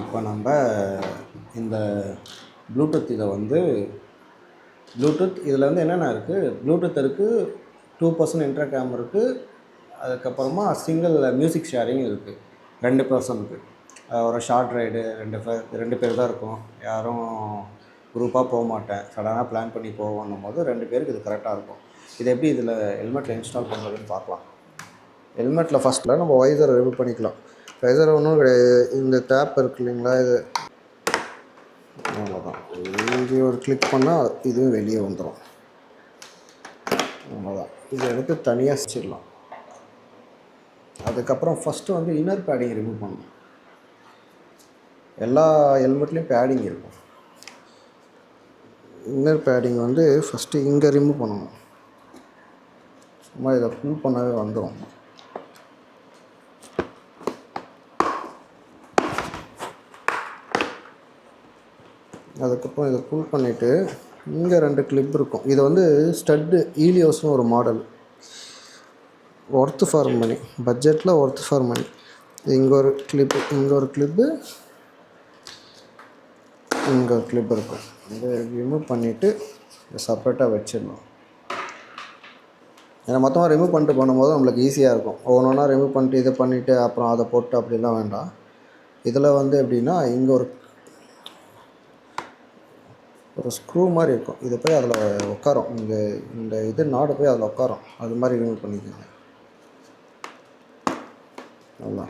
இப்போ நம்ம இந்த ப்ளூடூத் இதை வந்து ப்ளூடூத் இதில் வந்து என்னென்ன இருக்குது, ப்ளூடூத் இருக்குது, 2% இன்டர் கேம் இருக்குது, அதுக்கப்புறமா சிங்கிள் மியூசிக் ஷேரிங் இருக்குது 2 பர்சனுக்கு. ஒரு ஷார்ட் ரைடு 2 பேர் தான் இருக்கும், யாரும் குரூப்பாக போக மாட்டேன், சடனாக பிளான் பண்ணி போவோன்னும் போது 2 பேருக்கு இது கரெக்டாக இருக்கும். இது எப்படி இதில் ஹெல்மெட்டில் இன்ஸ்டால் பண்ணுறதுன்னு பார்க்கலாம். ஹெல்மெட்டில் ஃபஸ்ட்டில் நம்ம வைசரை ரிமூவ் பண்ணிக்கலாம். வைசர் ஒன்றும் கிடையாது, இந்த டேப் இருக்குது இல்லைங்களா, இது அவ்வளோதான். இங்கே ஒரு கிளிக் பண்ணால் இதுவும் வெளியே வந்துடும். அவ்வளோதான். இதை எடுத்து தனியாக வச்சிடலாம். அதுக்கப்புறம் ஃபஸ்ட்டு வந்து இன்னர் பேடிங் ரிமூவ் பண்ணணும். எல்லா ஹெல்மெட்லேயும் பேடிங் இருக்கும். இன்னர் பேடிங் வந்து ஃபஸ்ட்டு இங்கே ரிமூவ் பண்ணணும். சும்மா இதை புல் பண்ணவே வந்துடும். அதுக்கப்புறம் இதை புல் பண்ணிவிட்டு இங்கே 2 கிளிப் இருக்கும். இது வந்து ஸ்டட்டு ஈலியோஸ்னு ஒரு மாடல், ஒர்த்து ஃபார் மணி, பட்ஜெட்டில் ஒர்த்து ஃபார் மணி. இங்கே ஒரு கிளிப்பு, இங்கே ஒரு கிளிப்பு, இங்கே ஒரு கிளிப் இருக்கும். இதை ரிமூவ் பண்ணிவிட்டு செப்பரேட்டாக வச்சிடணும். ஏன்னா மொத்தமாக ரிமூவ் பண்ணிட்டு பண்ணும்போது நம்மளுக்கு ஈஸியாக இருக்கும். ஒவ்வொன்றா ரிமூவ் பண்ணிட்டு இதை பண்ணிவிட்டு அப்புறம் அதை போட்டு அப்படிலாம் வேண்டாம். இதில் வந்து எப்படின்னா இங்கே ஒரு ஸ்க்ரூ மாதிரி இருக்கும், இது போய் அதில் உட்காரும். இந்த இது நாடு போய் அதில் உட்காரும். அது மாதிரி ரிமூவ் பண்ணிக்கோங்க. அவ்வளோ.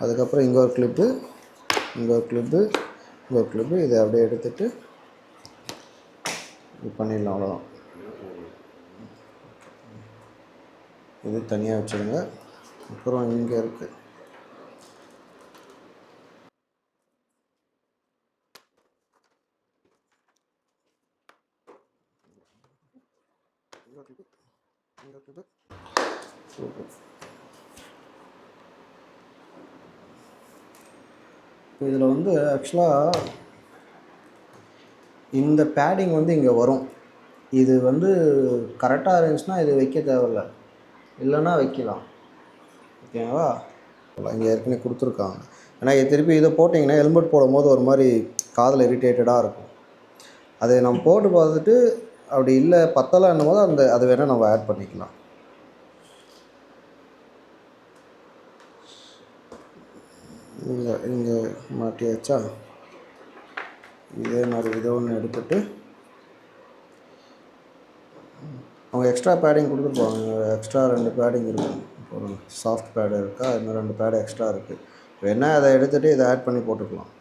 அதுக்கப்புறம் இங்கே ஒரு கிளிப்பு, இங்கே ஒரு கிளிப்பு, இங்கே ஒரு கிளிப்பு, இதை அப்படியே எடுத்துகிட்டு இது பண்ணிடலாம். அவ்வளோதான். இது தனியாக வச்சுடுங்க. அப்புறம் இங்கே இருக்குது இதில் வந்து ஆக்சுவலாக இந்த பேடிங் வந்து இங்கே வரும். இது வந்து கரெக்டாக இருந்துச்சுன்னா இது வைக்க தேவையில்லை, இல்லைன்னா வைக்கலாம். ஓகேவா? இங்கே ஏற்கனவே கொடுத்துருக்காங்க. ஏன்னா திருப்பி இதை போட்டிங்கன்னா ஹெல்மெட் போடும் போது ஒரு மாதிரி காதில் இரிட்டேட்டடாக இருக்கும். அதை நம்ம போட்டு பார்த்துட்டு அப்படி இல்லை பத்தலைன்னும் போது அது வேணால் நம்ம ஆட் பண்ணிக்கலாம். இங்கே மாட்டியாச்சா? இதே மாதிரி இதை ஒன்று எடுத்துகிட்டு அவங்க எக்ஸ்ட்ரா பேடிங் கொடுத்துருப்பாங்க. எக்ஸ்ட்ரா 2 பேடிங் இருக்கும். ஒரு சாஃப்ட் பேடு இருக்கா, இன்னும் 2 பேடு எக்ஸ்ட்ரா இருக்குது. வேணால் அதை எடுத்துகிட்டு இதை ஆட் பண்ணி போட்டுக்கலாம்.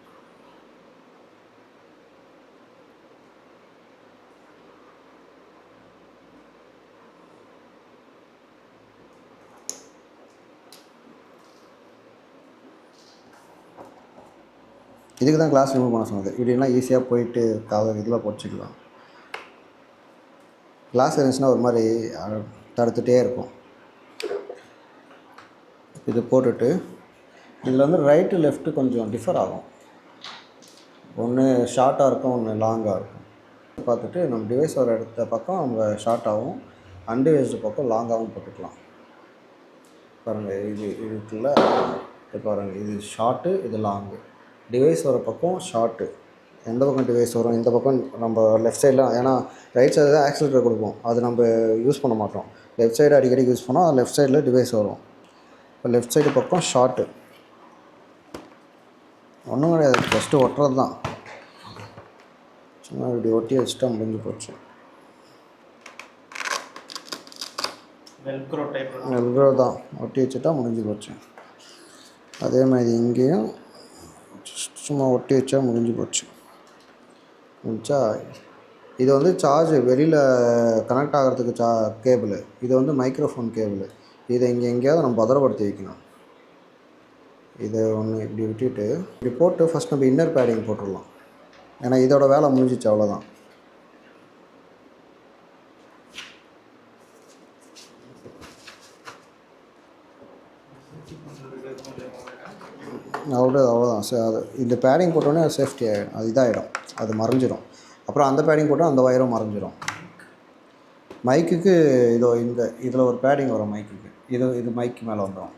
இதுக்கு தான் கிளாஸ் ரிமூவ் பண்ண சொன்னது. இப்படின்னா ஈஸியாக போயிட்டு இதில் போச்சுக்கலாம். கிளாஸ் இருந்துச்சுன்னா ஒரு மாதிரி தடுத்துகிட்டே இருக்கும். இது போட்டுட்டு இதில் வந்து ரைட்டு லெஃப்ட்டு கொஞ்சம் டிஃபர் ஆகும். ஒன்று ஷார்ட்டாக இருக்கும், ஒன்று லாங்காக இருக்கும். பார்த்துட்டு நம்ம டிவைஸ் வர எடுத்த பக்கம் நம்ம ஷார்ட்டாகவும் அன்டிவைஸ்டு பக்கம் லாங்காகவும் போட்டுக்கலாம். பாருங்கள், இதுக்குள்ள பாருங்கள், இது ஷார்ட்டு, இது லாங்கு. டிவைஸ் வர பக்கம் ஷார்ட்டு, எந்த பக்கம் டிவைஸ் வரும், இந்த பக்கம் நம்ம லெஃப்ட் சைடில், ஏன்னா ரைட் சைடு தான் ஆக்சிலேட்டர் கொடுப்போம், அது நம்ம யூஸ் பண்ண மாட்டோம். லெஃப்ட் சைடு அடிக்கடி யூஸ் பண்ணோம், லெஃப்ட் சைடில் டிவைஸ் வரும். இப்போ லெஃப்ட் சைடு பக்கம் ஷார்ட்டு. ஒன்றும் கிடையாது, ஃபஸ்ட்டு ஒட்டுறது தான். சும்மா இப்படி ஒட்டி வச்சுட்டா முடிஞ்சு போச்சு. வெல்க்ரோ தான், ஒட்டி வச்சுட்டா முடிஞ்சு போச்சு. அதே மாதிரி இங்கேயும் சும்மா ஒட்டி வச்சா முடிஞ்சு போச்சு. முடிச்சா இது வந்து சார்ஜ் வெளியில் கனெக்ட் ஆகிறதுக்கு கேபிள், இது வந்து மைக்ரோஃபோன் கேபிள். இதை இங்கே எங்கேயாவது நம்ம பத்திரப்படுத்தி வைக்கணும். இதை ஒன்று இப்படி விட்டுட்டு இப்படி போட்டு ஃபஸ்ட் நம்ம இன்னர் பேடிங் போட்டுடலாம். ஏன்னா இதோட வேலை முடிஞ்சிச்சு, அவ்வளோதான். அவ்வளோதான். அது இந்த பேடிங் போட்டோன்னே அது சேஃப்டி ஆகிடும், அது இதாகிடும், அது மறைஞ்சிடும். அப்புறம் அந்த பேடிங் போட்டால் அந்த வயரும் மறைஞ்சிடும். மைக்குக்கு இதில் ஒரு பேடிங் வரும் மைக்குக்கு, இது மைக்கு மேலே வந்துடும்.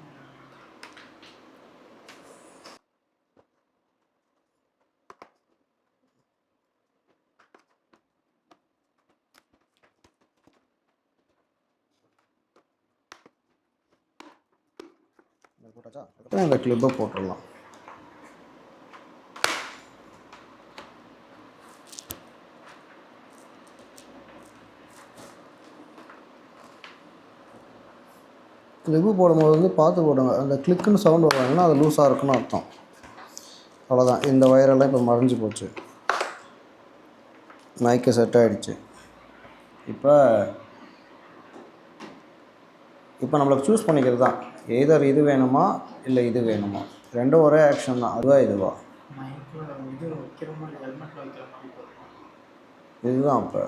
இந்த கிளிப்பை போட்டுடலாம். கிளிப்பு போடும்போது வந்து பார்த்து போடுங்க. அந்த கிளிக்குன்னு சவுண்ட் வராங்கன்னா அது லூஸாக இருக்குன்னு அர்த்தம். அவ்வளோதான். இந்த ஒயரெல்லாம் இப்போ மறைஞ்சி போச்சு. மைக்கு செட் ஆகிடுச்சு. இப்போ நம்மளுக்கு சூஸ் பண்ணிக்கிறது தான். எதர் இது வேணுமா இல்லை இது வேணுமா, ரெண்டும் ஒரே ஆக்ஷன் தான். அதுவா இதுவா இதுதான். இப்போ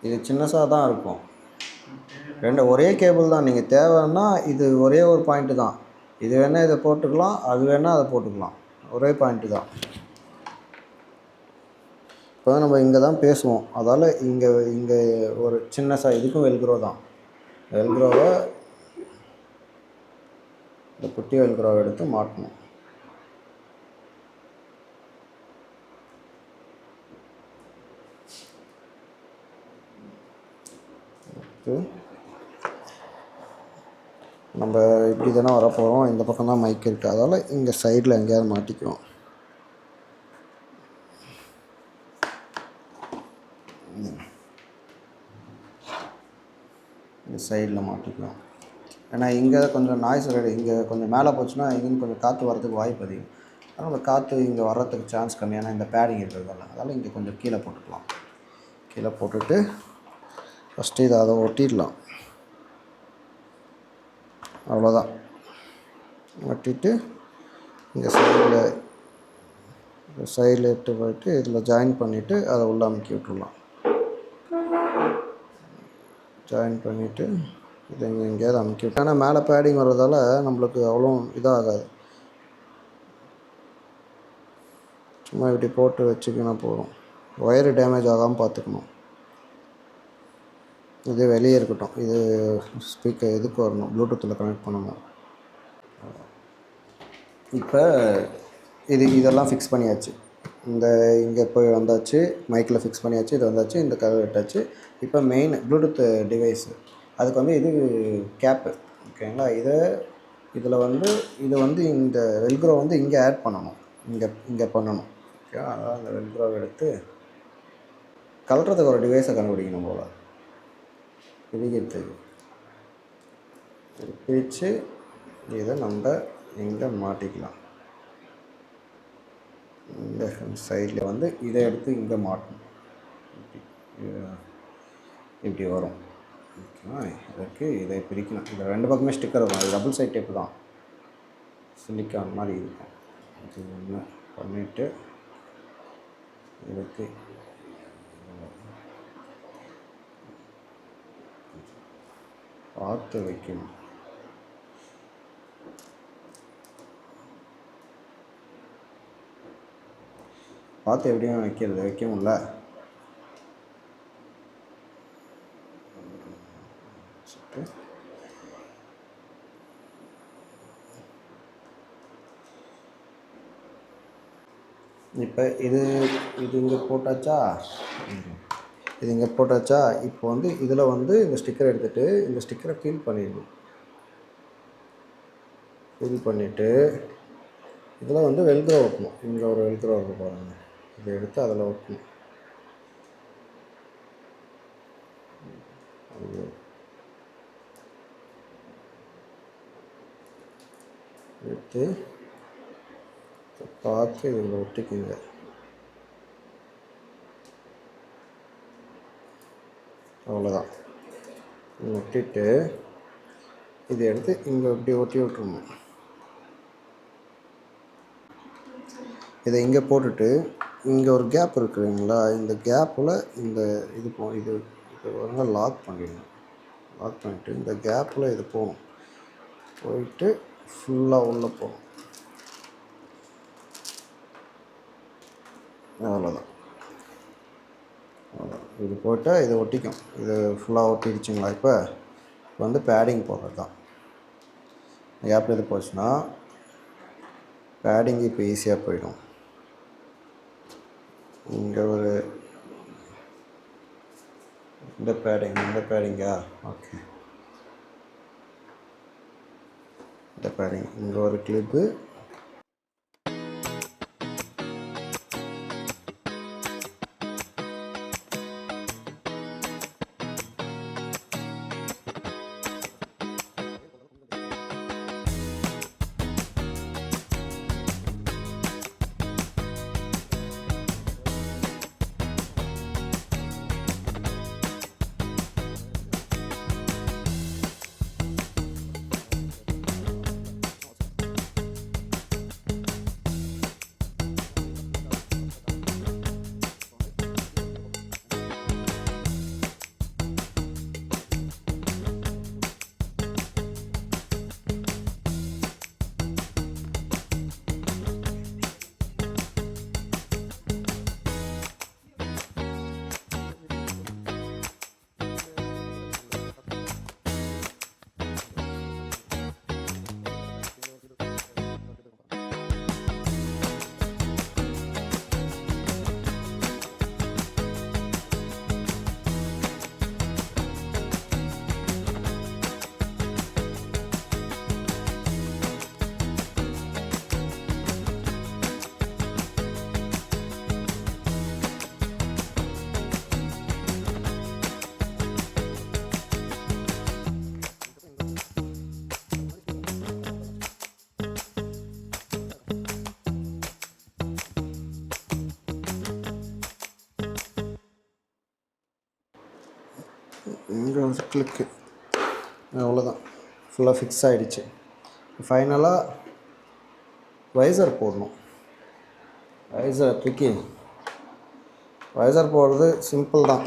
இது சின்னசாக தான் இருக்கும். ரெண்டு ஒரே கேபிள் தான். நீங்கள் தேவைன்னா இது ஒரே ஒரு பாயிண்ட்டு தான். இது வேணால் இதை போட்டுக்கலாம், அது வேணால் அதை போட்டுக்கலாம். ஒரே பாயிண்ட்டு தான். இப்போ நம்ம இங்கே தான் பேசுவோம். அதால் இங்கே ஒரு சின்னசாக இதுக்கும் வெல்க்ரோ தான். வெல்க்ரோவை இந்த குட்டி வெல்க்ரோவை எடுத்து மாட்டணும். நம்ம இப்படி தானே வரப்போகிறோம். இந்த பக்கம் தான் மைக் இருக்குது. அதால் இங்கே சைடில் எங்கேயாவது மாட்டிக்குவோம். இந்த சைடில் மாட்டிக்குவோம். ஏன்னா இங்கே கொஞ்சம் நாய்ஸ் ரெடி. இங்கே கொஞ்சம் மேலே போச்சுன்னா இங்கேருந்து கொஞ்சம் காற்று வரதுக்கு வாய்ப்பு அதிகம். அதனால் அந்த காற்று இங்கே வர்றதுக்கு சான்ஸ் கம்மி. ஏன்னா இந்த பேடிங் இருக்கிறதால. அதனால் இங்கே கொஞ்சம் கீழே போட்டுக்கலாம். கீழே போட்டுட்டு ஃபஸ்ட்டு இதை அதை ஒட்டிடலாம். அவ்வளோதான். ஒட்டிட்டு இங்கே சைடில் இட்டு போயிட்டு இதில் ஜாயின் பண்ணிவிட்டு அதை உள்ளே அமுக்கி விட்டுடலாம். ஜாயின் பண்ணிவிட்டு இதை எங்கேயாவது அமுக்கி விட்டு, ஆனால் மேலே பேடிங் வர்றதால நம்மளுக்கு அவ்வளோ இதாகாது. சும்மா இப்படி போட்டு வச்சுக்கினா போதும். ஒயரு டேமேஜ் ஆகாமல் பார்த்துக்கணும். இது வெளியே இருக்கட்டும். இது ஸ்பீக்கர் இதுக்கு வரணும், ப்ளூடூத்தில் கனெக்ட் பண்ணணும். இப்போ இதெல்லாம் ஃபிக்ஸ் பண்ணியாச்சு. இங்கே போய் வந்தாச்சு. மைக்கில் ஃபிக்ஸ் பண்ணியாச்சு. இது வந்தாச்சு. இந்த கதவு விட்டாச்சு. இப்போ மெயின் ப்ளூடூத் டிவைஸு, அதுக்கு வந்து இது கேப்பு. ஓகேங்களா. இதில் வந்து இந்த வெல்க்ரோ வந்து இங்கே ஆட் பண்ணணும். இங்கே பண்ணணும். ஓகே. அதான் அந்த வெல்க்ரோவை எடுத்து கலட்டுறதுக்கு ஒரு டிவைஸை கண்டுபிடிக்கணும் போல். பிரிக்கிறதுக்கு பிரித்து இதை நம்ம இங்கே மாட்டிக்கலாம். இந்த சைடில் வந்து இதை எடுத்து இங்கே மாட்டணும். இப்படி வரும். ஓகேவா. இதற்கு இதை பிரிக்கணும். இந்த ரெண்டு பக்கமே ஸ்டிக்கர் இருக்கும். அது டபுள் சைட் டேப்பு தான், சிலிக்கான் மாதிரி இருக்கும். இது ஒன்று பண்ணிவிட்டு இதுக்கு பார்த்து வைக்கணும். பார்த்து எப்படியும் வைக்க முடியல. இப்போ இது இங்கே போட்டாச்சா. இப்போ வந்து இதில் வந்து இந்த ஸ்டிக்கர் எடுத்துகிட்டு இந்த ஸ்டிக்கரை ஃபில் பண்ணிடணும். ஃபில் பண்ணிவிட்டு இதில் வந்து வெல்க்ரோ ஓட்டணும். இங்கே ஒரு வெல்க்ரோ இருக்கு பாருங்கள். இதை எடுத்து அதில் ஓட்டணும். எடுத்து பார்த்து இதில் ஒட்டிக்குங்க. அவ்வளோதான். ஒட்டிட்டு இதை எடுத்து இங்கே இப்படி ஒட்டி விட்டுருணும். இதை இங்கே போட்டுட்டு இங்கே ஒரு கேப் இருக்குதுங்களா, இந்த கேப்பில் இது வந்து லாக் பண்ணிடணும். லாக் பண்ணிவிட்டு இந்த கேப்பில் இது போகணும். போயிட்டு ஃபுல்லாக உள்ளே போகும். அவ்வளோதான். இது போட்டால் இது ஒட்டிக்கும். இது ஃபுல்லாக ஒட்டிடுச்சிங்களா. இப்போ வந்து பேடிங் போடுறது தான். கேப் இது போச்சுன்னா பேடிங் இப்போ ஈஸியாக போயிடும். இங்கே ஒரு இந்த பேடிங்கா. ஓகே. இந்த பாருங்க, இங்கே ஒரு கிளிப்பு, இங்கே வந்து கிளிக்கு. அவ்வளோதான், ஃபுல்லாக ஃபிக்ஸ் ஆகிடுச்சு. ஃபைனலாக வைசர் போடணும். வைசர் தூக்கி, வைசர் போடுறது சிம்பிள் தான்.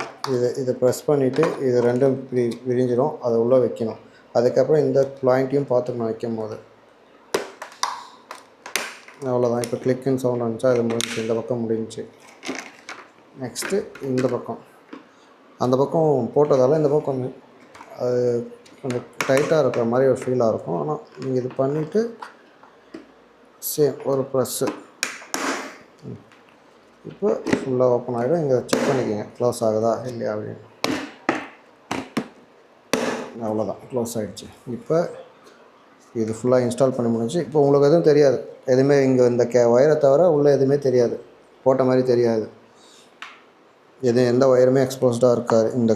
இதை ப்ரெஸ் பண்ணிவிட்டு இது ரெண்டும் விரிஞ்சிடும், அதை உள்ளே வைக்கணும். அதுக்கப்புறம் இந்த பாயிண்ட்டையும் பார்த்துக்கணும் வைக்கும் போது. அவ்வளோதான். இப்போ கிளிக்குன்னு சவுண்ட் வந்துச்சா, அது முடிஞ்சிச்சு. இந்த பக்கம் முடிஞ்சிச்சு. நெக்ஸ்ட்டு இந்த பக்கம், அந்த பக்கம் போட்டதால் இந்த பக்கம் கொஞ்சம் அது கொஞ்சம் டைட்டாக இருக்கிற மாதிரி ஒரு ஃபீலாக இருக்கும். ஆனால் நீங்கள் இது பண்ணிவிட்டு சேம் ஒரு ப்ரெஸ்ஸு, இப்போ ஃபுல்லாக ஓப்பன் ஆகிடும். இங்கே செக் பண்ணிக்கோங்க க்ளோஸ் ஆகுதா இல்லையா அப்படின்னு. அவ்வளோதான், க்ளோஸ் ஆகிடுச்சு. இப்போ இது ஃபுல்லாக இன்ஸ்டால் பண்ணி முடிஞ்சு. இப்போ உங்களுக்கு எதுவும் தெரியாது, எதுவுமே இங்கே இந்த ஒயரை தவிர உள்ளே எதுவுமே தெரியாது, போட்ட மாதிரி தெரியாது. எந்த ஒயருமே எக்ஸ்போஸ்டாக இருக்காது இந்த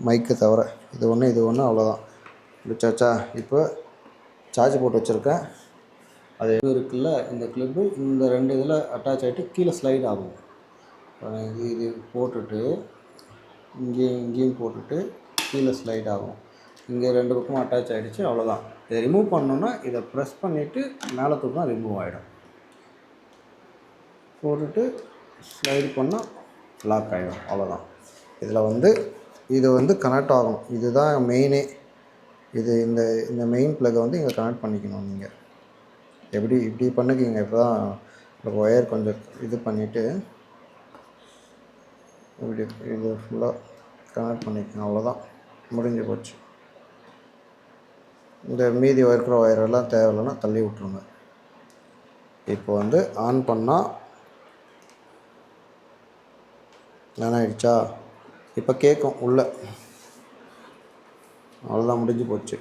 மைக்கு தவிர. இது ஒன்று அவ்வளோதான். முடிச்சாச்சா? இப்போ சார்ஜ் போட்டு வச்சுருக்கேன். அது எது இருக்குல்ல, இந்த கிளிப்பு இந்த ரெண்டு இதில் அட்டாச் ஆகிட்டு கீழே ஸ்லைட் ஆகும். இது போட்டுட்டு இங்கேயும் போட்டுட்டு கீழே ஸ்லைட் ஆகும். இங்கே ரெண்டு பக்கமும் அட்டாச் ஆகிடுச்சு. அவ்வளோதான். இதை ரிமூவ் பண்ணோன்னா இதை ப்ரெஸ் பண்ணிவிட்டு மேலே தூக்கினா ரிமூவ் ஆகிடும். போட்டுட்டு ஸ்லைடு பண்ணால் லாக் ஆகிடும். அவ்வளோதான். இதில் இது கனெக்ட் ஆகணும். இதுதான் மெயினே. இந்த மெயின் ப்ளக்கை இங்கே கனெக்ட் பண்ணிக்கணும். நீங்கள் இப்படி பண்ணிக்கிங்க. இப்போ தான் ஒயர் கொஞ்சம் இது பண்ணிவிட்டு இப்படி இது ஃபுல்லாக கனெக்ட் பண்ணிக்கணும். அவ்வளோதான், முடிஞ்சு போச்சு. இந்த மீதி இருக்கிற ஒயரெல்லாம் தேவையில்லைன்னா தள்ளி விட்ருங்க. இப்போ ஆன் பண்ணால் என்ன ஆகிடுச்சா? இப்போ கேட்கும் உள்ளே. அவ்வளோதான், முடிஞ்சு போச்சு.